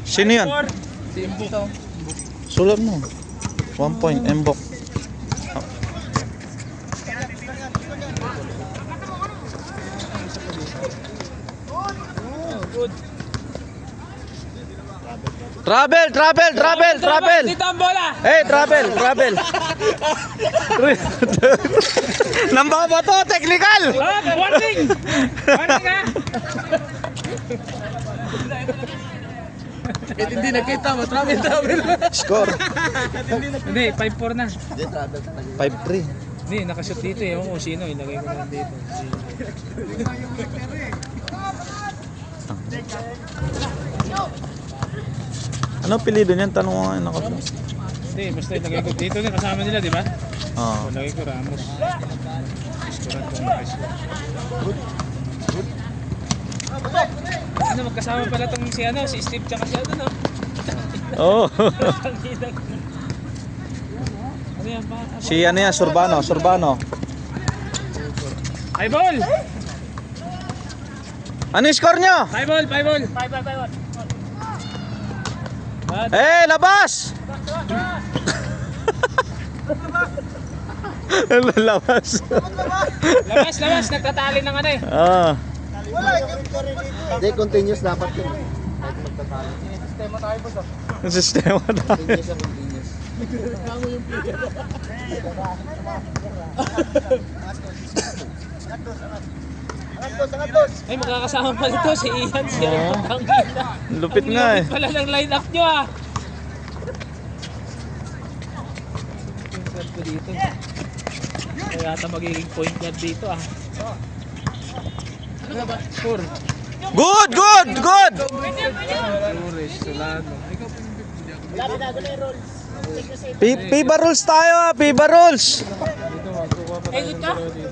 Sino yan? Sulat mo. 1 point, Mbok. Travel. Dito ang bola. Hey, travel. Namba ba to? Technical! Warning ha. Kahit hindi nakita mo, travel. Score. Hindi, 5-4 na. 5-3. Hindi, nakashoot dito eh. Ewan ko sino, ilagay ko lang dito. Ano pilido niyan? Tanong ko nga ako. Hindi, basta ilagay ko dito na kasama nila, di ba? Oo. Ilagay ko Ramos. Iskoran ko Ano, magkasama pala tong si Steve tsaka si ano, no? Oh. Ano yan pa? Si ano yan? Surbano. High ball! Ano yung score nyo? 5 ball! Eh, labas! Labas. Labas! Nagtatali ng ano eh. Ah. Hindi, continuous dapat yun. Ang sistema na. Continuous. Ay, magkakasama pala ito si Ian, si Oo. Tangina. Lupit nga eh. Lupit pala ng line up nyo ah. Pinsan ko dito. Kaya yata magiging point guard dito ah. Ano ba? Score. Good! Flores, Solano. Piba rules tayo ah, Piba rules. Dito magkukuha pa tayo ng dalawa dito.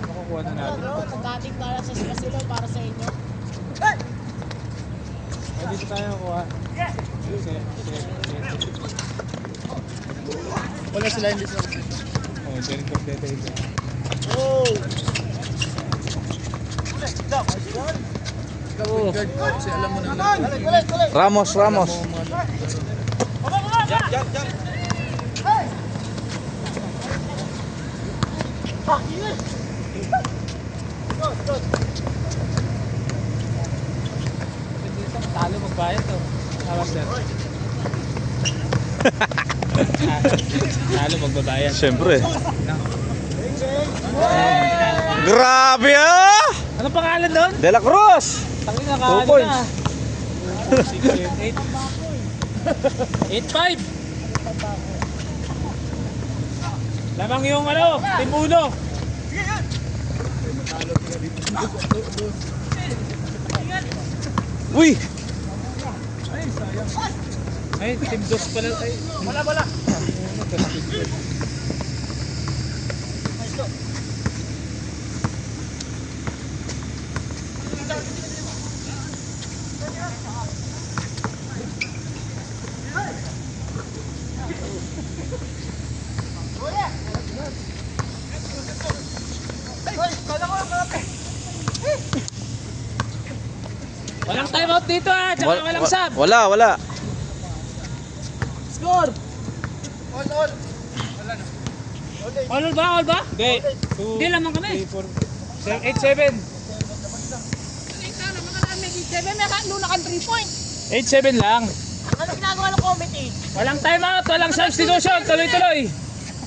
Makukuha na natin. Dating para sa Silo para sa inyo. Dito tayo kuha. Wala sila hindi sa Oh, very complete ito. Kasi alam mo na Ramos. Talo magbayad to. Awas na. Talo magbabayad. Siyempre. Grabe ah! Ano pangalan doon? De La Cruz! Tangin na 2 points. 8-5. Lamang yung ano, Team Uno. Uy! Ay, Team Dos pala. Ay, wala. Walang timeout dito ah, tsaka walang sub. Wala. Score! All ba? Hindi. Hindi lamang kami. 8-7. May naka 3 point. 8-7 lang. Ano ginagawa ng committee? Walang timeout, walang substitution. Tuloy-tuloy.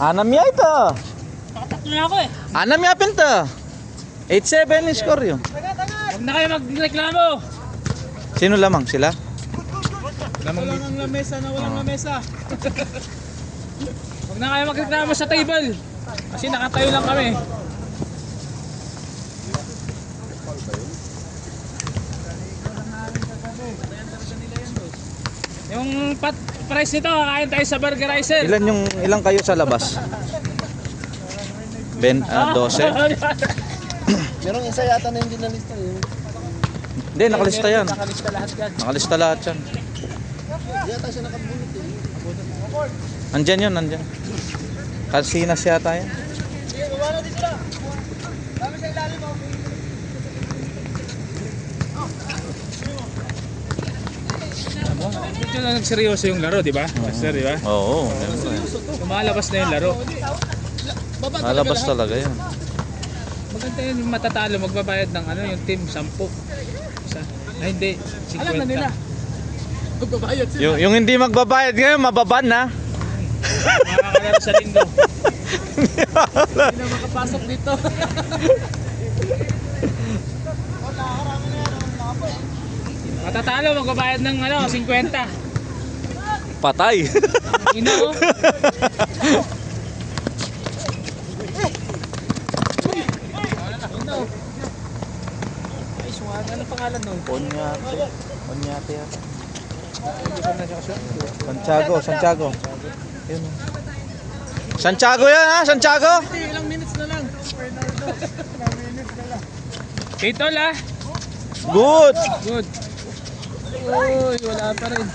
Anam ya ito. Nakatatlo na ako eh. Anam ya pinto. 8-7 yung score yun. Huwag na kayo magreklamo. Sino lamang sila? Walang lamesa na walang lamesa. Huwag na kayo magreklamo sa table. Kasi nakatayo lang kami. Yung price nito, kakain tayo sa Burgerizer. Ilan kayo sa labas? 12. Merong isa yata na hindi nalista yun. Hindi, nakalista yan. Nakalista lahat yan. Nakalista lahat yan. Yata siya nakabunot eh. Andyan yun, andyan. Kalsinas yata yan. Medyo na nagseryoso yung laro, di ba? Master, di ba? Oo. Lumalabas na yung laro. Lalabas talaga yan. Maganda yun yung matatalo, magbabayad ng ano, yung team 10. Isa. Ay hindi, 50. Alam na nila. Magbabayad sila. Yung hindi magbabayad ngayon, mababan na. Makakalaro sa linggo. Hindi na makapasok dito. Matatalo, magbabayad ng ano, 50. Patay. Ina oh. Ay, suwan. Ano pangalan nun? Onyate. Onyate yan. Hindi ko na siya kasi. Santiago. Yun. Santiago yan ha, Santiago. Ilang minutes na lang. Okay, tol ah. Good. Good. Uy, wala pa rin.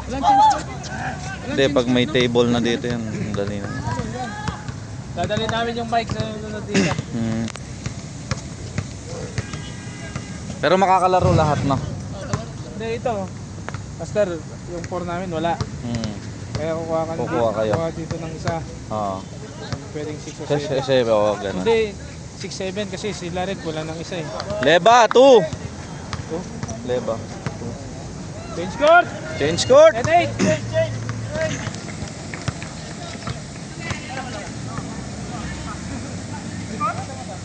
Walang chance. Hindi, pag may table na dito yan, ang dali na. Dadalhin namin yung mic sa sunod dito. Pero makakalaro lahat na. Hindi, ito. Master, yung 4 namin wala. Kaya kukuha ka Kukuha kayo. Kukuha dito ng isa. Oo. Pwedeng 6 o 7. Kasi, oo, ganun. Hindi, 6-7 kasi sila rin wala ng isa eh. Leba, 2. Leba. Change court! Change court. 10-8!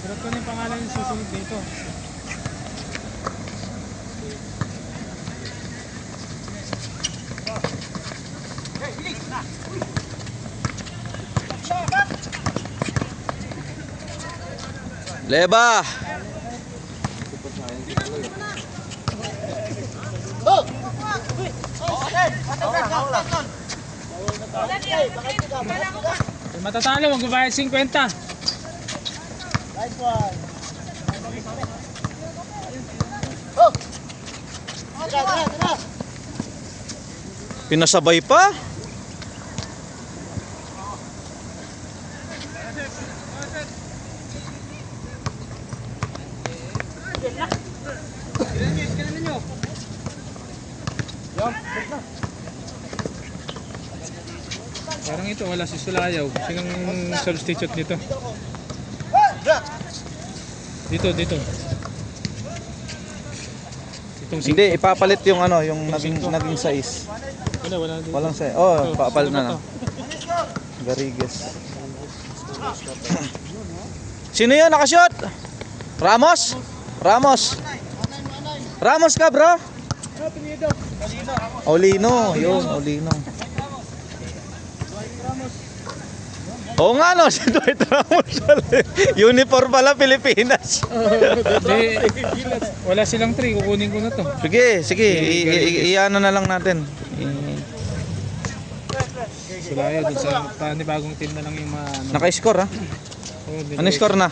Pero ito na yung pangalan yung susunod dito. Leba. Matatalo, magbabayad 50. Pinasabay pa. Parang ito, wala si Sulayaw. Sinong substitute nito? Dito. Itong Hindi, ipapalit yung ano, yung naging size. Wala dito. Walang size. Oh, papalit na. Garigues. Sino yun nakashoot? Ramos? Ramos ka, bro? Olino, yun, Olino. Oo nga no, si Dwight Ramos pala. Uniform pala, Pilipinas. Hindi, wala silang 3, kukunin ko na to. Sige, i-ano na lang natin. Sulayaw dun sa panibagong team na lang yung mga ano. Naka-score ha? Ano score na?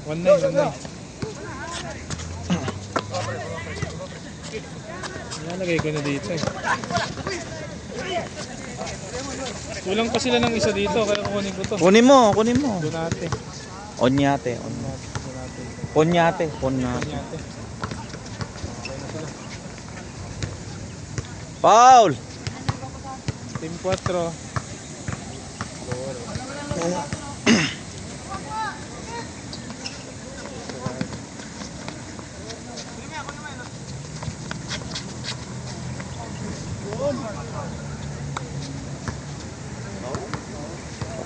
1-9. Nalagay ko na dito eh. Kulang pa sila ng isa dito, kaya kukunin ko to. Kunin mo. Donate. Onyate. Foul! Team 4.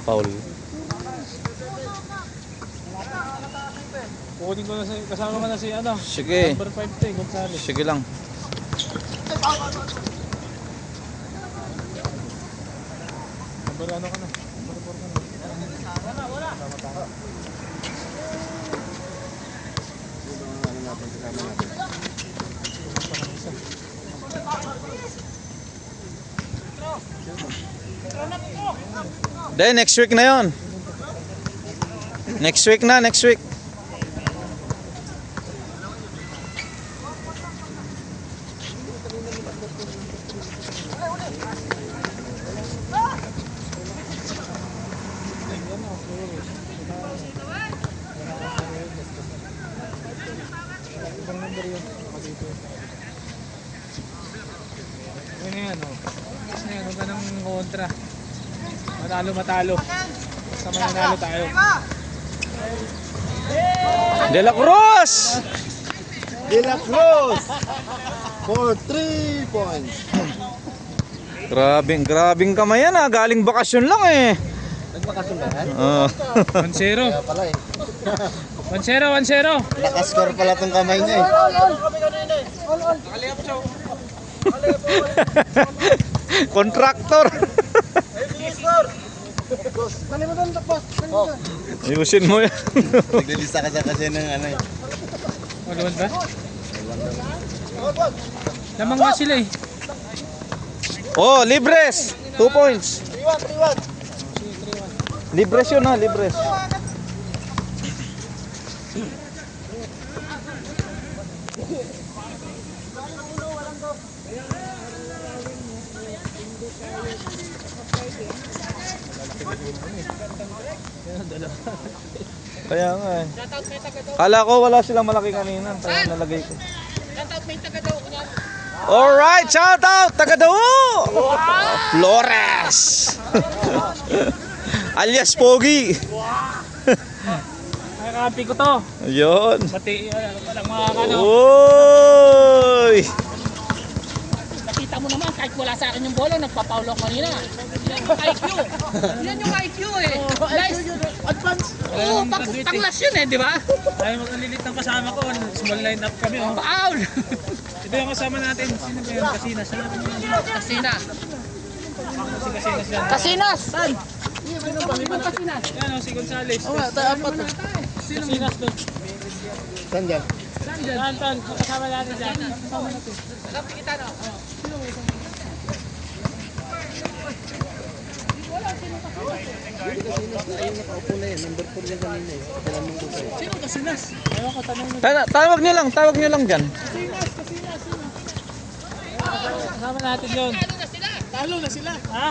Foul. Kukunin ko na si, kasama ko na si ano. Sige. Number 5 to eh, Gonzales. Sige lang. Number ano ka na? Number 4 ka na. Wala. Then next week na yon. Next week. Ibang number yun. Ako dito. Ano yan, oh. Tapos na yan, huwag ka ng kontra. Matalo. Basta mananalo tayo. De La Cruz! De La Cruz for 3 points. Grabing kamay yan ah. Galing bakasyon lang eh. Nagbakasyon ba yan? 1-0. Kaya pala eh. 1-0. Nakascore pala tong kamay niya eh. Kontraktor. Ayusin mo yan. Naglilista ka sa kasi ng ano eh. Maluwan ba? Lamang nga sila eh. Oh, libres. 2 points. 3-1. Libres yun ha, libres. Kaya nga eh. Kala ko wala silang malaki kanina. Kaya nalagay ko. Shoutout may taga daw ko niyan. Alright, shout out! Taga-Dao! Flores! Alias Pogi! Ay, kapi ko to. Ayun. Pati, walang mga ano. Uy! Nakita mo naman, kahit wala sa akin yung bolo, nagpapaulo ako kanina. Yan yung IQ. Yan yung IQ eh. Nice. Advance. Oo, panglas yun eh, di ba? Ay, mag-alilit ng kasama ko. Small line up kami. Oh. Foul. Ito yung kasama natin. Sino ba yun? Kasinas. Kasina. Kasinas yan. Kasinas. Saan? Ibang Kasinas. Yan o, si Gonzales. Oo, dapat. Kasinas doon. Saan dyan? Saan, Ton? Kasama natin dyan. Kapit kita no? Ayun nakaupo na yan. Number 4 yan kanina eh. Kailan mong gusto eh. Sino Kasinas? Ayaw ko, tanong mo. Tawag niyo lang dyan. Kasama natin yun. Talo na sila. Ha?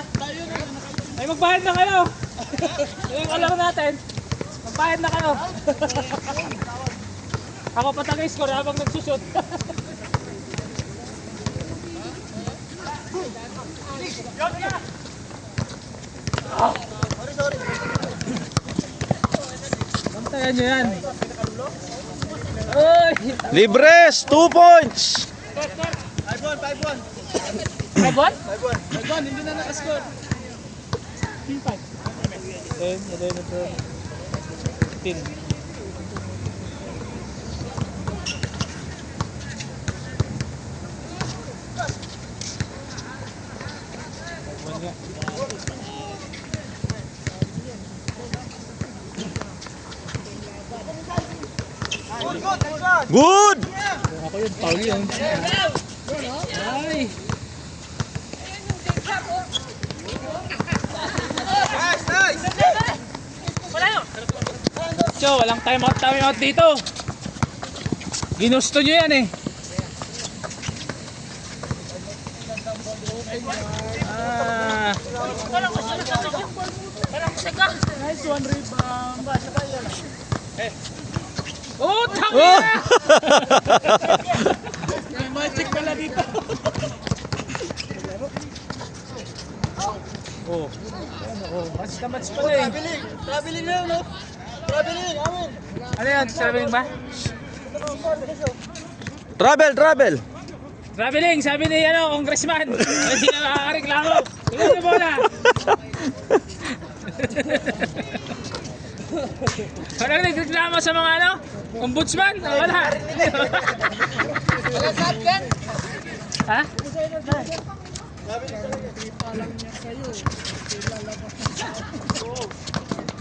Ay, magbayad na kayo. Yung alam natin. Magbayad na kayo. Ako pa taga-score habang nagsushoot. Bantayan nyo yan. Uy! Libres, 2 points! 5-1? 5-1, hindi na nakascore. 10, 11, 12, 15. Good! Ako yun, foul yun. Ay! So, walang time out dito. Ginusto nyo yan eh. Ah. Nice one, rebound. Oh, tama! May magic pala dito. Oh. Match na match pala eh. Traveling na yun, no? Traveling, amin. Ano yan? Traveling ba? Travel! Traveling, sabi ni congressman. Hindi na makakareklamo. Tingnan niyo bola. Parang nagreklamo sa mga ombudsman. Wala. Wala sa akin. Ha?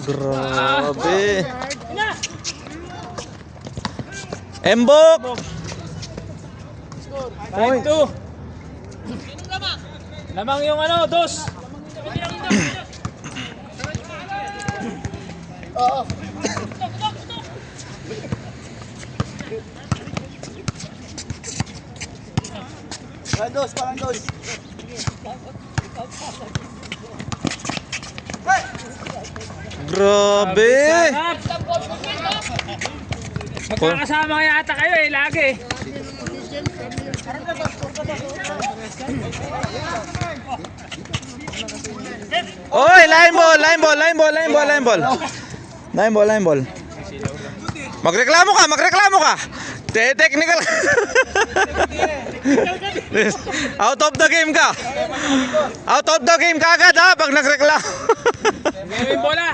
Grabe! Embok! Point 2. Lamang yung dos. Oo. Parang dos. Grabe. Sarap. Magkakasama yata kayo eh, lagi. Oy, line ball, line ball, line ball, line ball, line ball. Line ball, line ball. Magreklamo ka. Technical. Out of the game ka. Out of the game ka agad ha pag nagreklamo. Ngayon yung bola.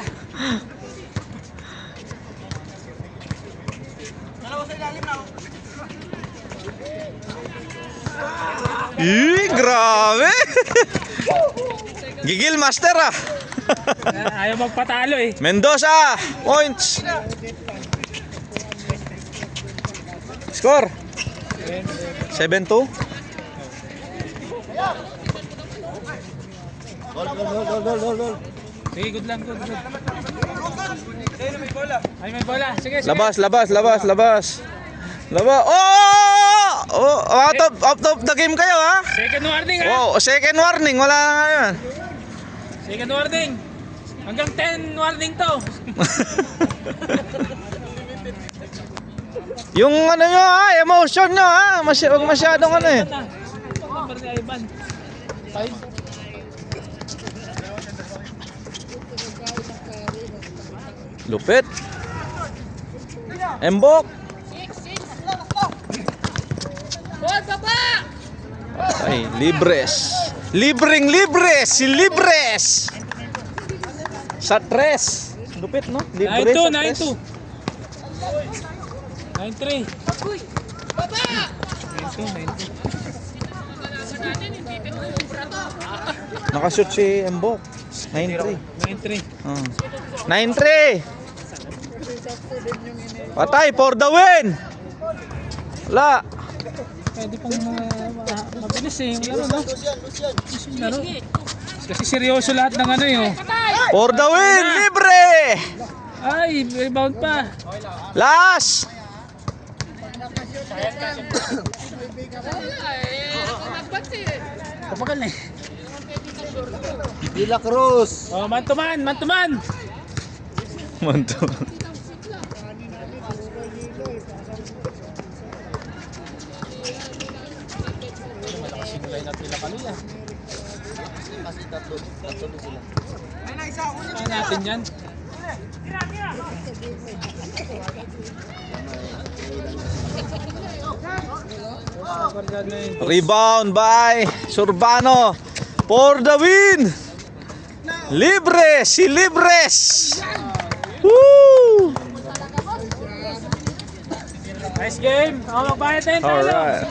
Grabe. Gigil master ah. Ayaw magpatalo eh. Mendoza, points. Score 7-2. Gol. Sige, good lang, good. Ay, may bola. Sige. Labas. Oh, out of the game kayo ha. Second warning ha. Oh, second warning, wala na ngayon. Second warning. Hanggang 10 warning to. Yung ano nyo ha, emotion nyo ha, wag masyadong ano eh. Number ni Ivan. 5. Lupit. Embok. Ball, baba! Ay, Libres. Si Libres. Sa tres. Lupit no? Libres sa tres. 9-2. 9-3. Baba! 9-2. Nakashoot si Embok. 9-3. 9-3. 9-3. Patay for the win. Wala. Pwede pang mabilis eh. Yung laro, no? Yung laro. Kasi seryoso lahat ng ano yun. For the win, libre. Ay, rebound pa. Last. Kapagal na eh. De La Cruz. Oh, man to man. Manto. Kaya natin yan. Rebound by Surbano. For the win. Libre, si Libres. Woo! Nice game. Magbayad tayo. Alright.